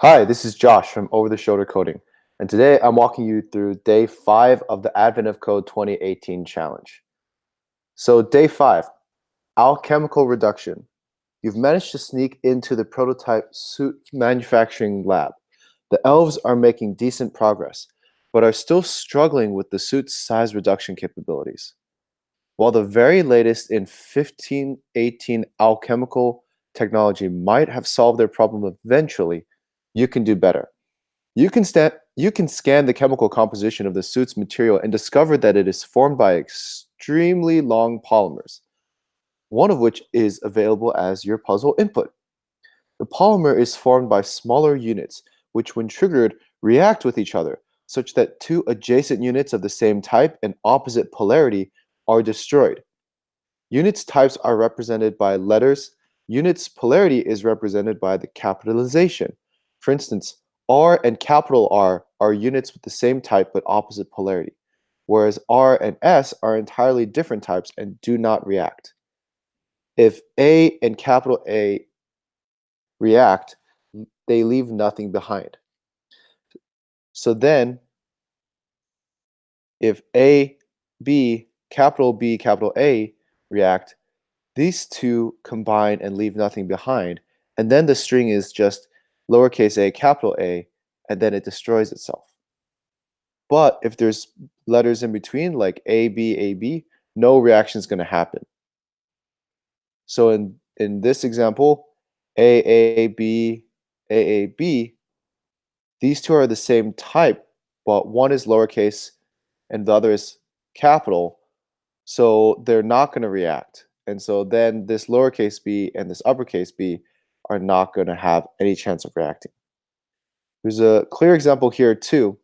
Hi, this is Josh from Over the Shoulder Coding, and today I'm walking you through day 5 of the Advent of Code 2018 challenge. So, day 5, alchemical reduction. You've managed to sneak into the prototype suit manufacturing lab. The elves are making decent progress, but are still struggling with the suit's size reduction capabilities. While the very latest in 1518 alchemical technology might have solved their problem eventually, you can do better. You can scan the chemical composition of the suit's material and discover that it is formed by extremely long polymers, one of which is available as your puzzle input. The polymer is formed by smaller units, which, when triggered, react with each other, such that two adjacent units of the same type and opposite polarity are destroyed. Units types are represented by letters. Units polarity is represented by the capitalization. For instance, R and capital R are units with the same type but opposite polarity, whereas R and S are entirely different types and do not react. If A and capital A react, they leave nothing behind. So then, if A, B, capital A react, these two combine and leave nothing behind, and then the string is just lowercase a, capital A, and then it destroys itself. But if there's letters in between, like A, B, no reaction is going to happen. So in this example, A, B, these two are the same type, but one is lowercase and the other is capital, so they're not going to react. And so then this lowercase b and this uppercase b are not going to have any chance of reacting. There's a clear example here too.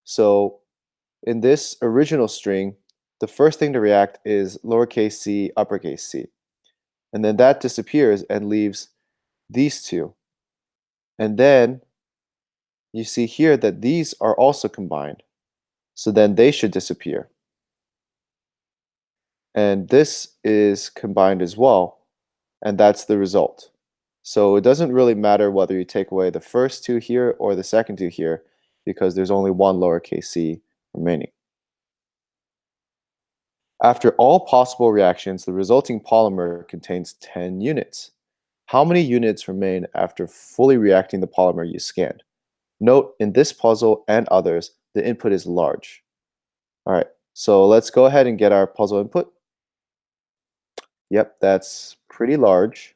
So in this original string, the first thing to react is lowercase c, uppercase c. And then that disappears and leaves these two. And then you see here that these are also combined. So then they should disappear. And this is combined as well. And that's the result. So it doesn't really matter whether you take away the first two here or the second two here, because there's only one lowercase c remaining. After all possible reactions, the resulting polymer contains 10 units. How many units remain after fully reacting the polymer you scanned? Note, in this puzzle and others, the input is large. All right, so let's go ahead and get our puzzle input. Yep, that's pretty large.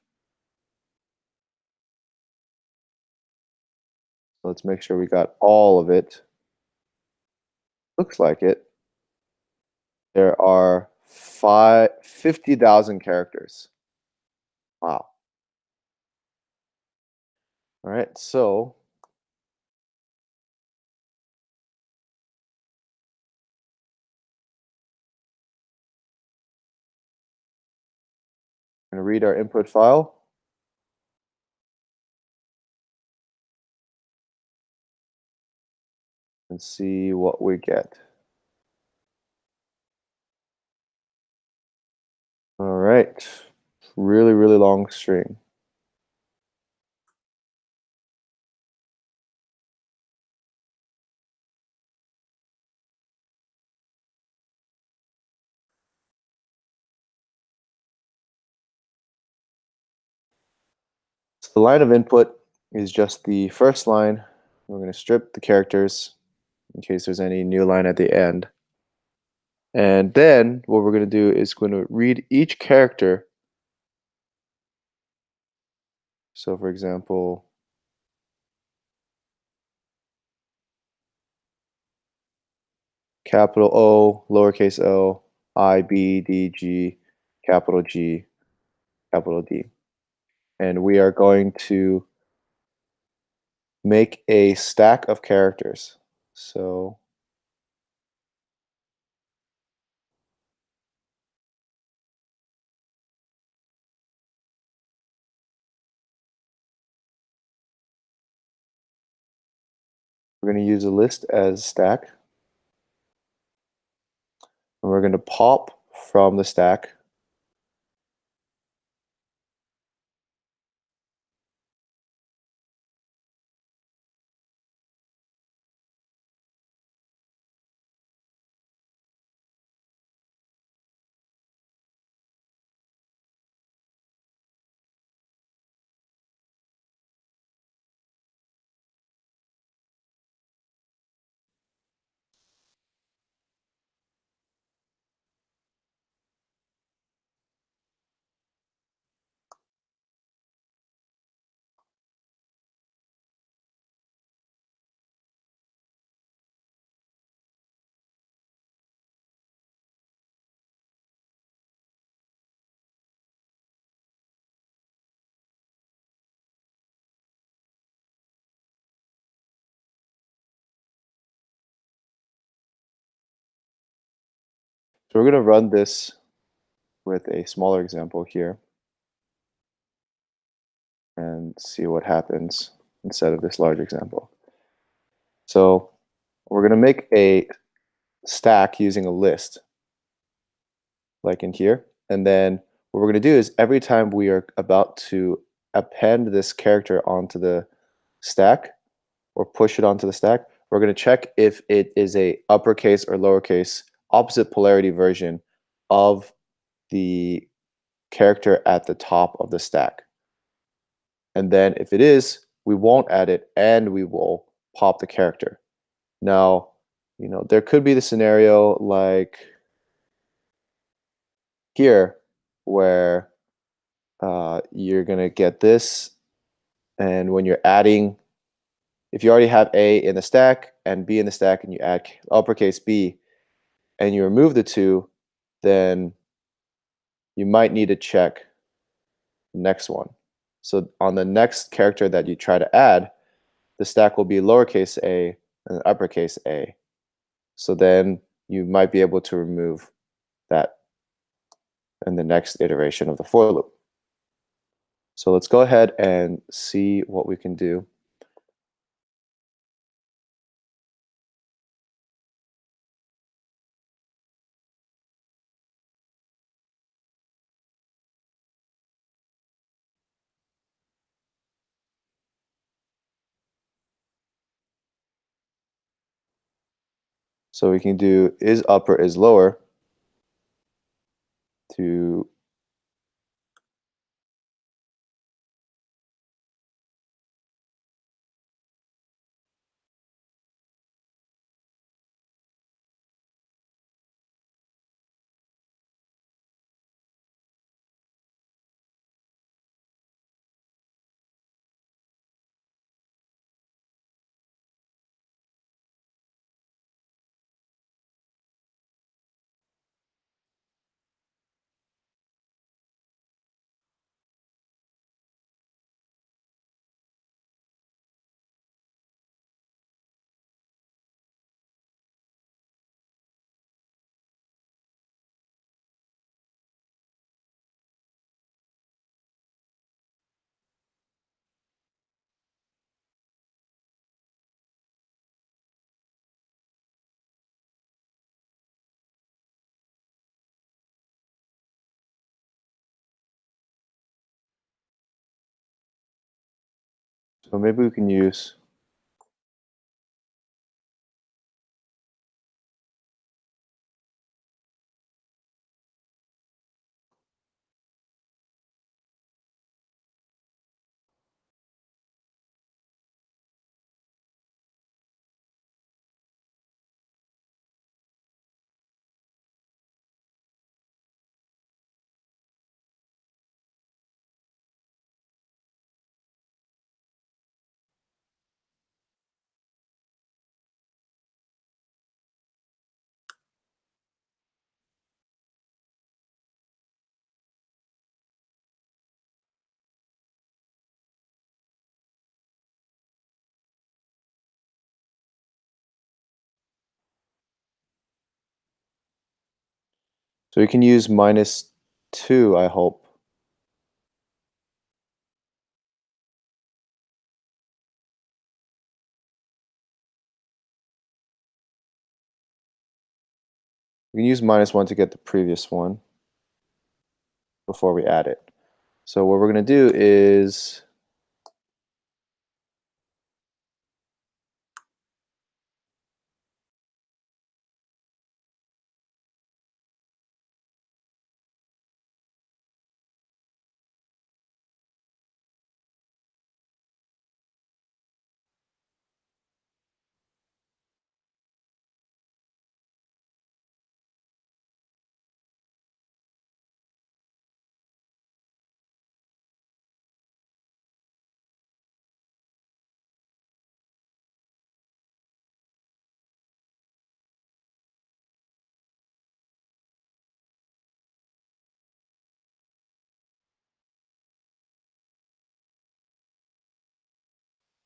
Let's make sure we got all of it. Looks like it. There are 50,000 characters. Wow. All right, so I'm going to read our input file and see what we get. All right, really, really long string. So the line of input is just the first line. We're going to strip the characters in case there's any new line at the end. And then what we're going to do is going to read each character. So for example, capital O, lowercase o, I, B, D, G, capital G, capital D. And we are going to make a stack of characters. So we're going to use a list as stack. And we're going to pop from the stack So we're going to run this with a smaller example here and see what happens instead of this large example. So we're going to make a stack using a list, like in here. And then what we're going to do is every time we are about to append this character onto the stack or push it onto the stack, we're going to check if it is a uppercase or lowercase opposite polarity version of the character at the top of the stack. And then if it is, we won't add it and we will pop the character. Now, there could be the scenario like here where you're going to get this, and when you're adding, if you already have A in the stack and B in the stack and you add uppercase B and you remove the two, then you might need to check the next one. So on the next character that you try to add, the stack will be lowercase a and uppercase A. So then you might be able to remove that in the next iteration of the for loop. So let's go ahead and see what we can do. So we can do is upper is lower to so maybe we can use -2, I hope. We can use -1 to get the previous one before we add it. So what we're going to do is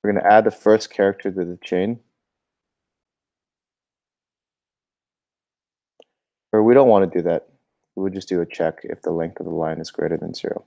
we're going to add the first character to the chain. Or we don't want to do that. We would just do a check if the length of the line is greater than 0.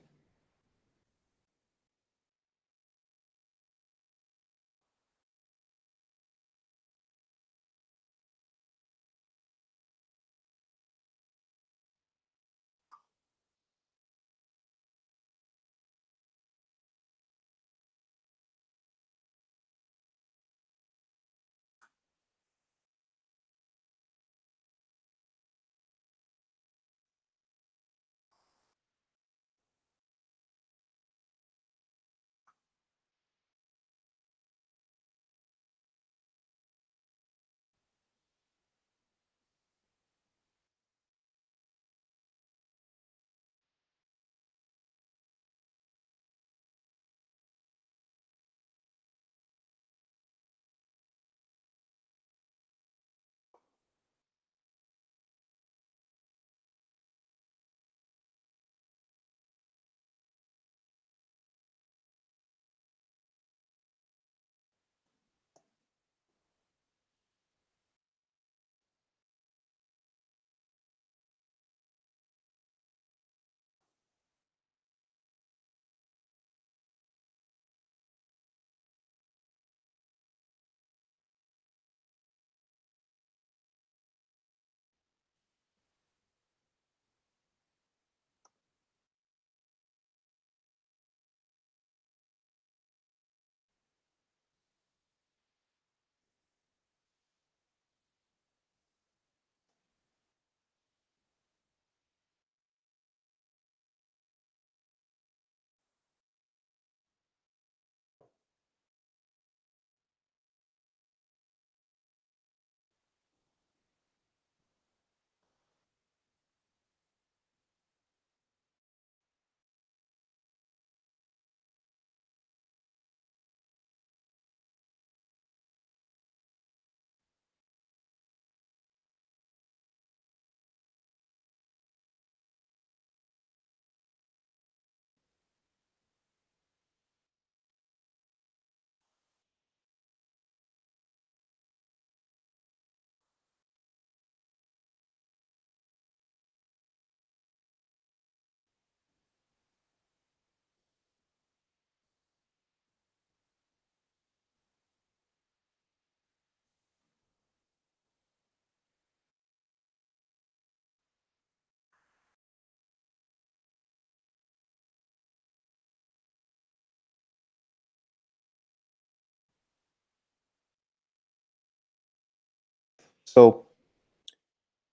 So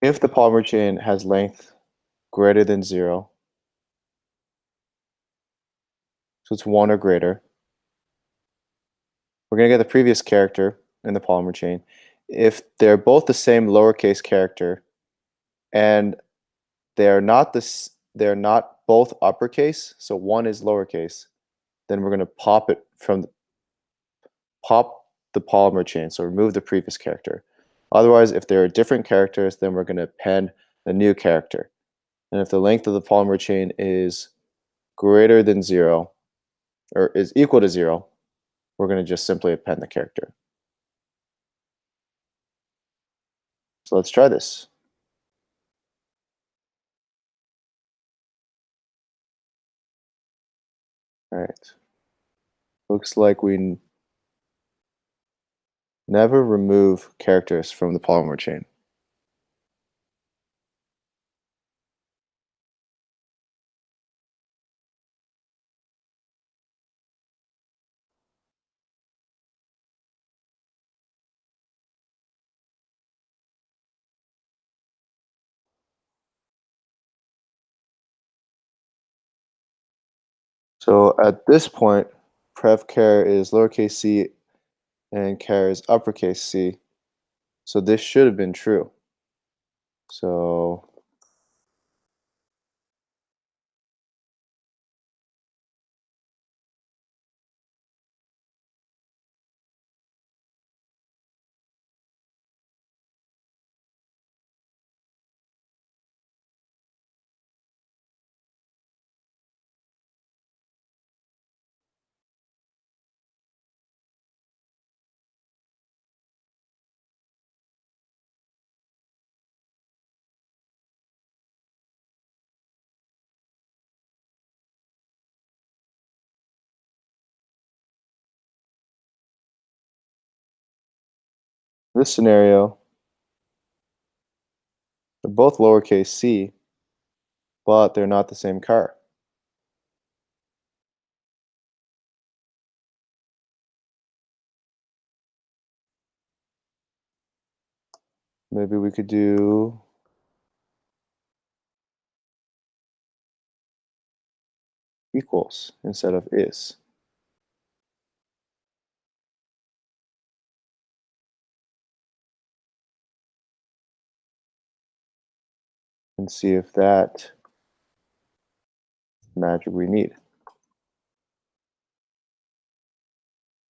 if the polymer chain has length greater than 0, so it's 1 or greater, we're going to get the previous character in the polymer chain. If they're both the same lowercase character and they're not both uppercase, so one is lowercase, then we're going to pop the polymer chain, so remove the previous character. Otherwise, if there are different characters, then we're going to append the new character. And if the length of the polymer chain is greater than 0, or is equal to 0, we're going to just simply append the character. So let's try this. All right. Looks like we never remove characters from the polymer chain. So at this point, prev char is lowercase c and char is uppercase c. So this should have been true. So This scenario, they're both lowercase c, but they're not the same car. Maybe we could do equals instead of is. And see if that magic we need.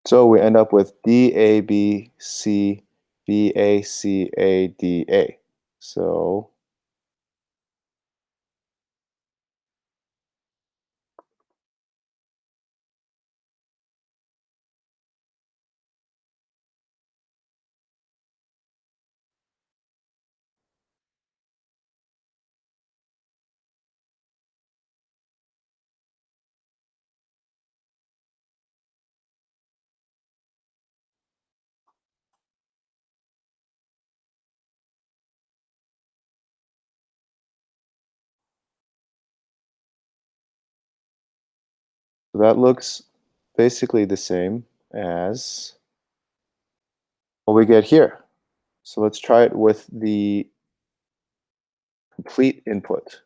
So we end up with D A B C B A C A D A. So that looks basically the same as what we get here. So let's try it with the complete input.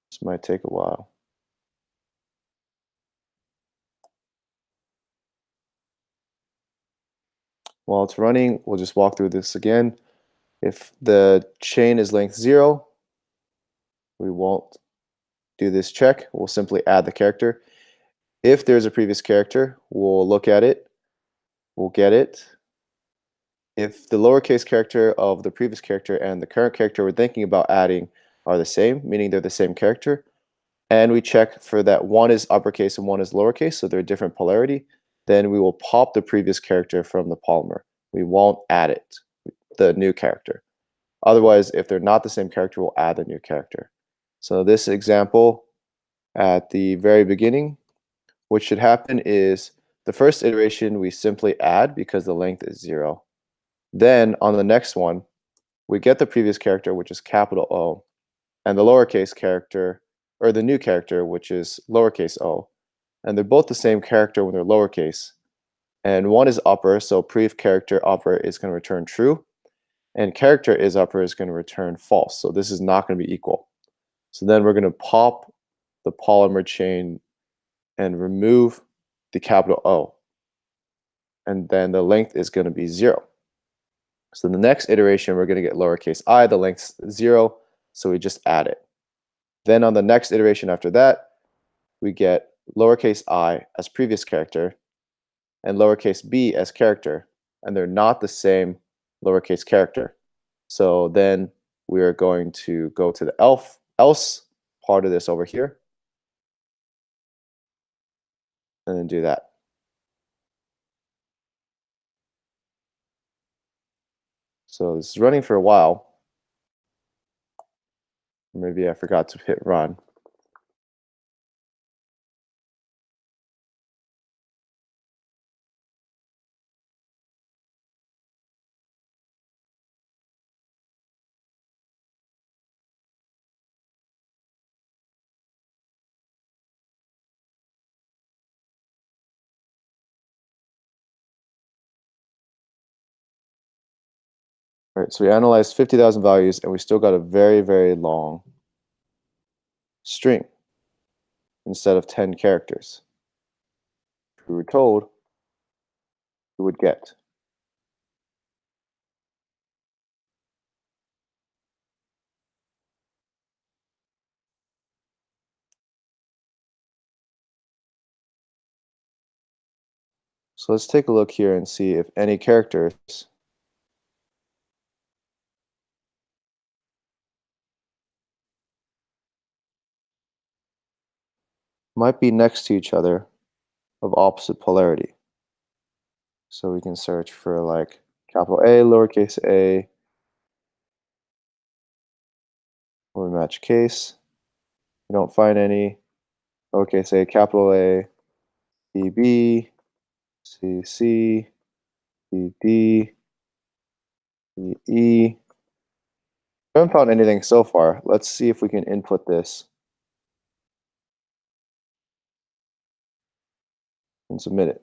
This might take a while. While it's running, we'll just walk through this again. If the chain is length 0, we won't do this check. We'll simply add the character. If there's a previous character, we'll look at it. We'll get it. If the lowercase character of the previous character and the current character we're thinking about adding are the same, meaning they're the same character, and we check for that one is uppercase and one is lowercase, so they're different polarity, then we will pop the previous character from the polymer. We won't add it, the new character. Otherwise, if they're not the same character, we'll add the new character. So this example at the very beginning, what should happen is the first iteration we simply add because the length is 0. Then on the next one, we get the previous character, which is capital O, and the lowercase character, or the new character, which is lowercase o. And they're both the same character when they're lowercase. And one is upper, so prev character upper is going to return true, and character is upper is going to return false. So this is not going to be equal. So then we're going to pop the polymer chain and remove the capital O. And then the length is going to be 0. So the next iteration, we're going to get lowercase I, the length's 0, so we just add it. Then on the next iteration after that, we get lowercase I as previous character and lowercase b as character, and they're not the same lowercase character. So then we are going to go to the else part of this over here, and then do that. So this is running for a while. Maybe I forgot to hit run. All right, so we analyzed 50,000 values, and we still got a very, very long string instead of 10 characters. We were told we would get. So let's take a look here and see if any characters might be next to each other of opposite polarity. So we can search for like capital A, lowercase a, or match case. We don't find any. Okay, say capital A, B, B, C, C, D, D, E, E. We haven't found anything so far. Let's see if we can input this and submit it.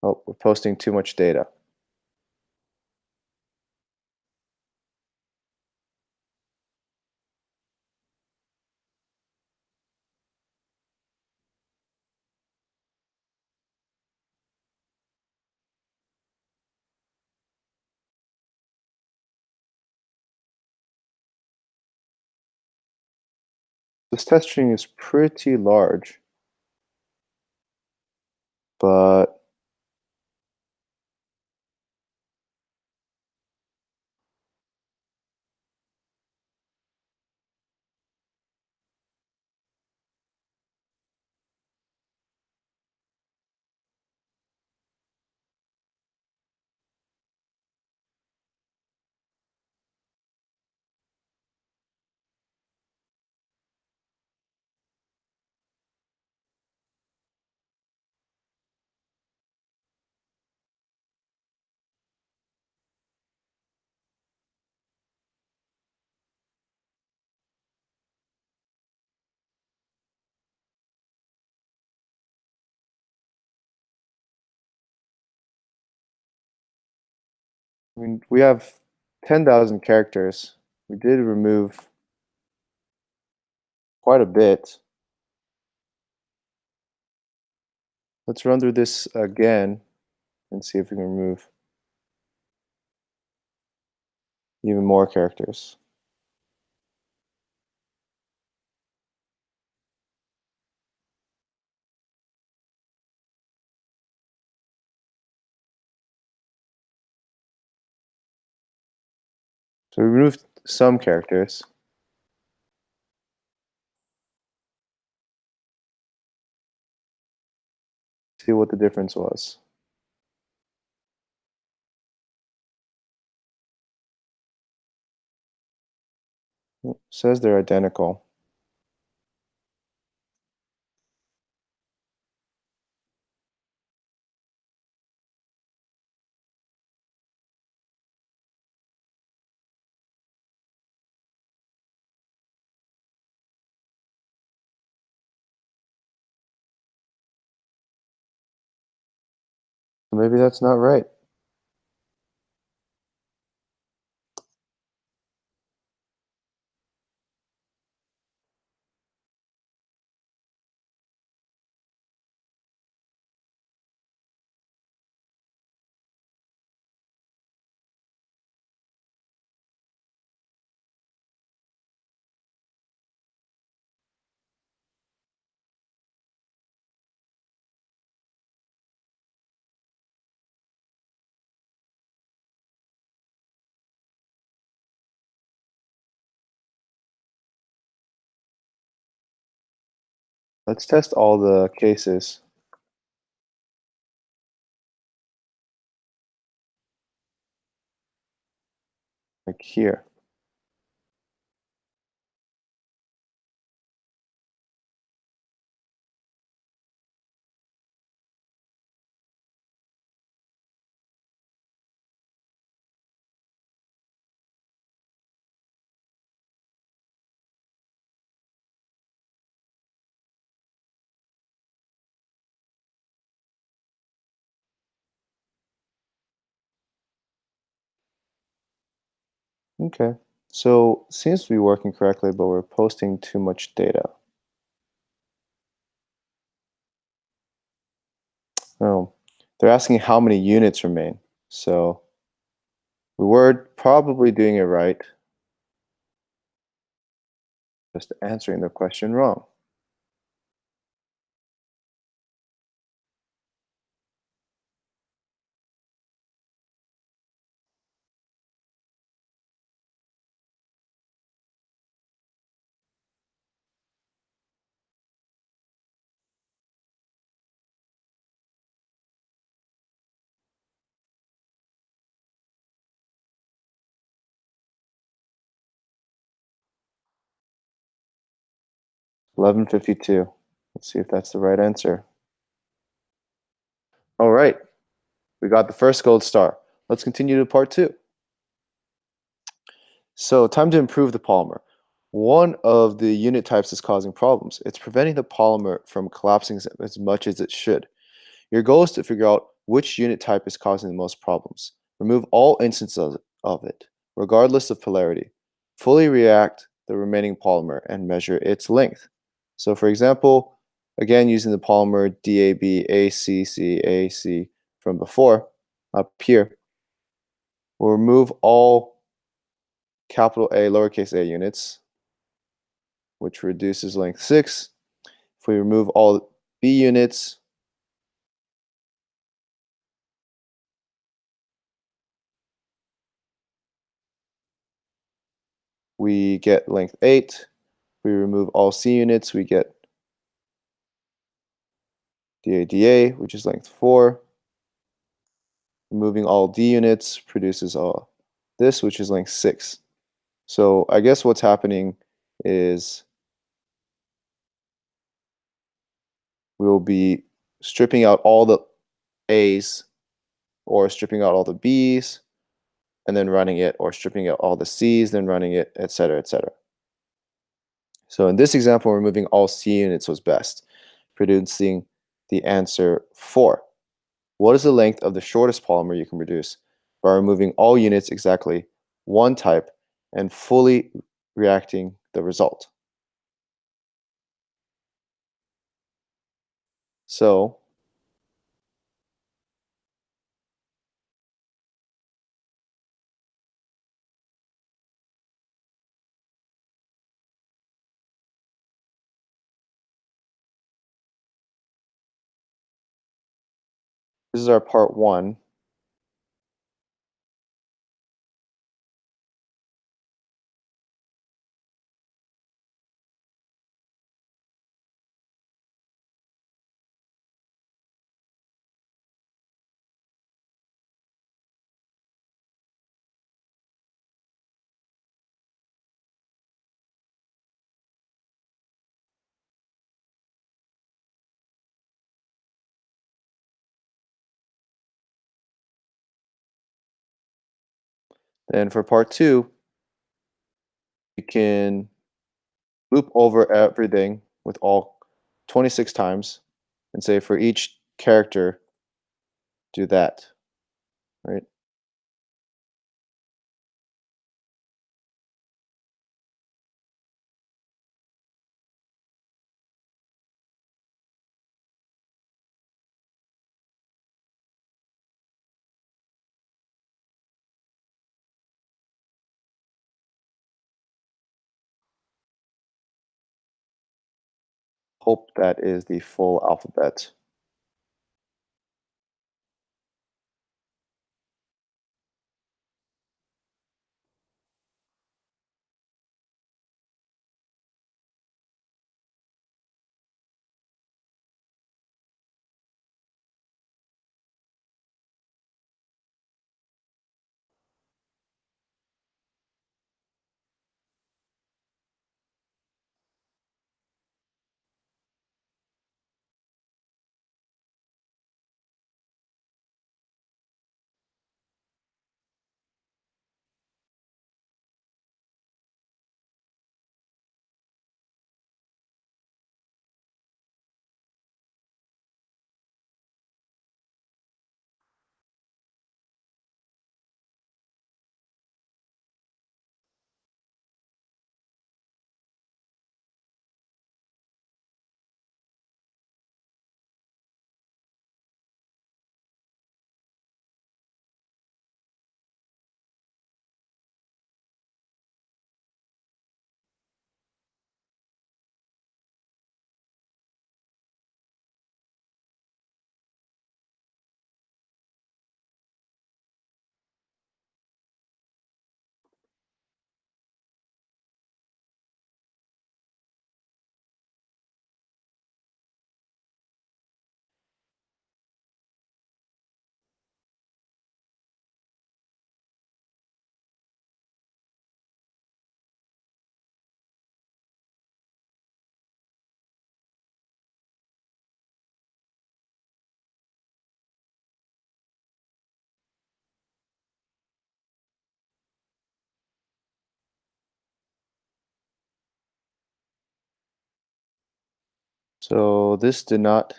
Oh, we're posting too much data. This test string is pretty large, but I mean, we have 10,000 characters. We did remove quite a bit. Let's run through this again and see if we can remove even more characters. So we removed some characters. See what the difference was. It says they're identical. Maybe that's not right. Let's test all the cases, like here. Okay. So seems to be working correctly, but we're posting too much data. Oh, they're asking how many units remain. So we were probably doing it right, just answering the question wrong. 1152. Let's see if that's the right answer. All right, we got the first gold star. Let's continue to part two. So, time to improve the polymer. One of the unit types is causing problems. It's preventing the polymer from collapsing as much as it should. Your goal is to figure out which unit type is causing the most problems. Remove all instances of it, regardless of polarity. Fully react the remaining polymer and measure its length. So for example, again using the polymer DABACCAC from before, up here, we'll remove all capital A, lowercase a units, which reduces length 6. If we remove all B units, we get length 8. If we remove all C units, we get DADA, which is length 4. Removing all D units produces this, which is length 6. So I guess what's happening is we will be stripping out all the A's or stripping out all the B's and then running it, or stripping out all the C's, then running it, etc., etc. So in this example, removing all C units was best, producing the answer 4. What is the length of the shortest polymer you can produce by removing all units exactly one type and fully reacting the result? So this is our part 1. Then for part 2, we can loop over everything with all 26 times and say for each character, do that, right? Hope that is the full alphabet. So this did not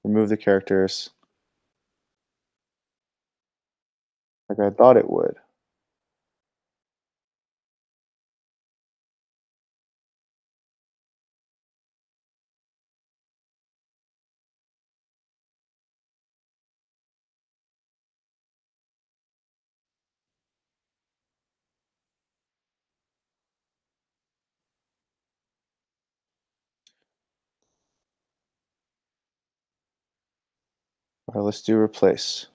remove the characters like I thought it would. All right, let's do replace.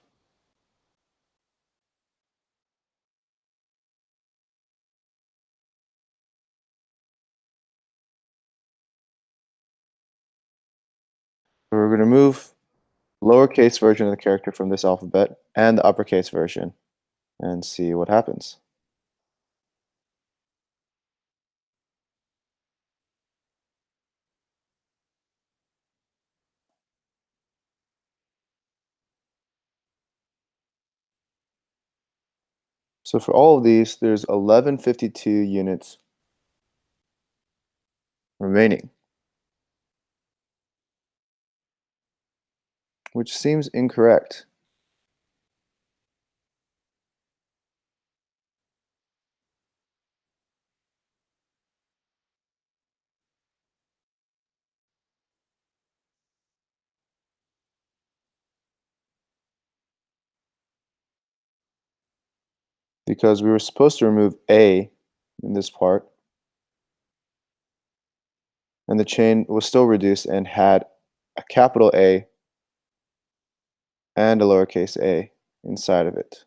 So we're going to move the lowercase version of the character from this alphabet and the uppercase version and see what happens. So for all of these, there's 1152 units remaining, which seems incorrect. Because we were supposed to remove A in this part, and the chain was still reduced and had a capital A and a lowercase a inside of it.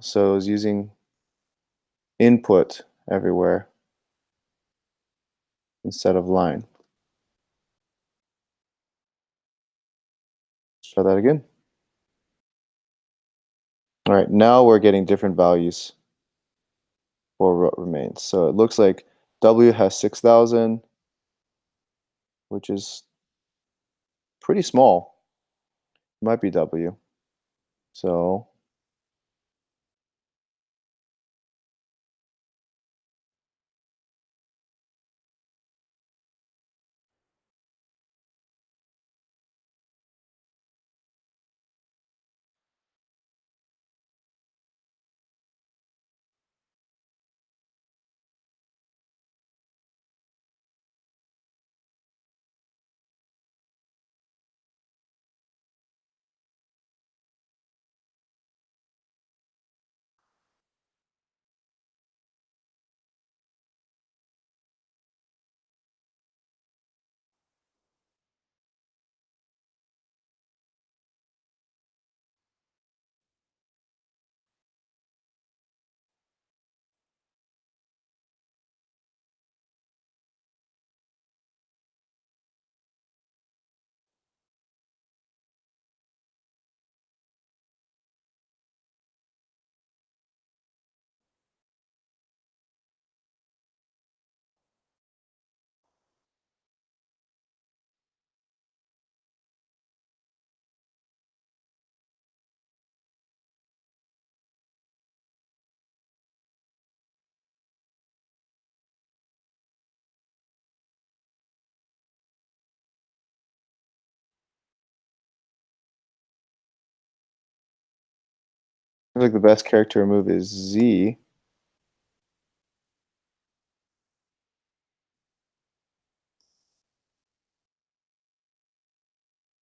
So it was using input everywhere instead of line. Let's try that again. All right, now we're getting different values for what remains. So it looks like W has 6,000, which is pretty small. Might be W. So I feel like the best character to remove is Z.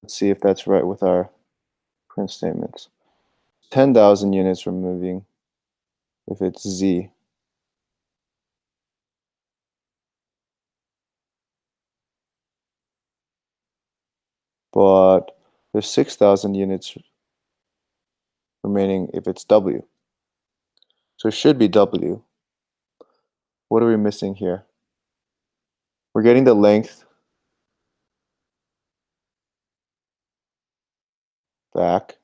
Let's see if that's right with our print statements. 10,000 units removing if it's Z. But there's 6,000 units remaining if it's W. So it should be W. What are we missing here? We're getting the length back.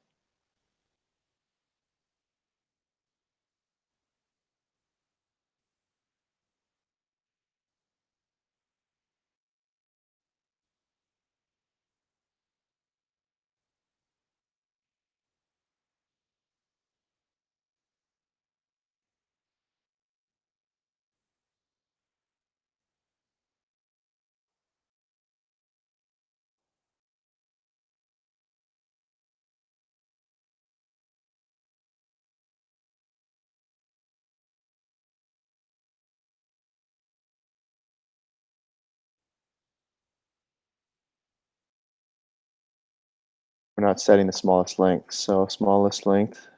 we're not setting the smallest length. So smallest length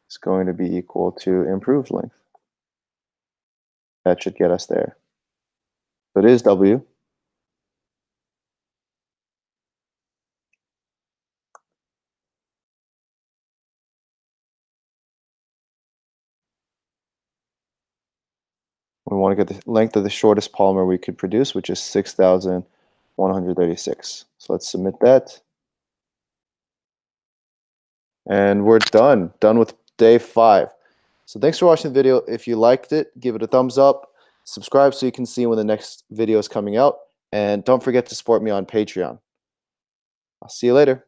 is going to be equal to improved length. That should get us there. So it is W. We want to get the length of the shortest polymer we could produce, which is 6,136. So let's submit that. And we're done with day 5. So thanks for watching the video. If you liked it, give it a thumbs up, subscribe so you can see when the next video is coming out, and don't forget to support me on Patreon. I'll see you later.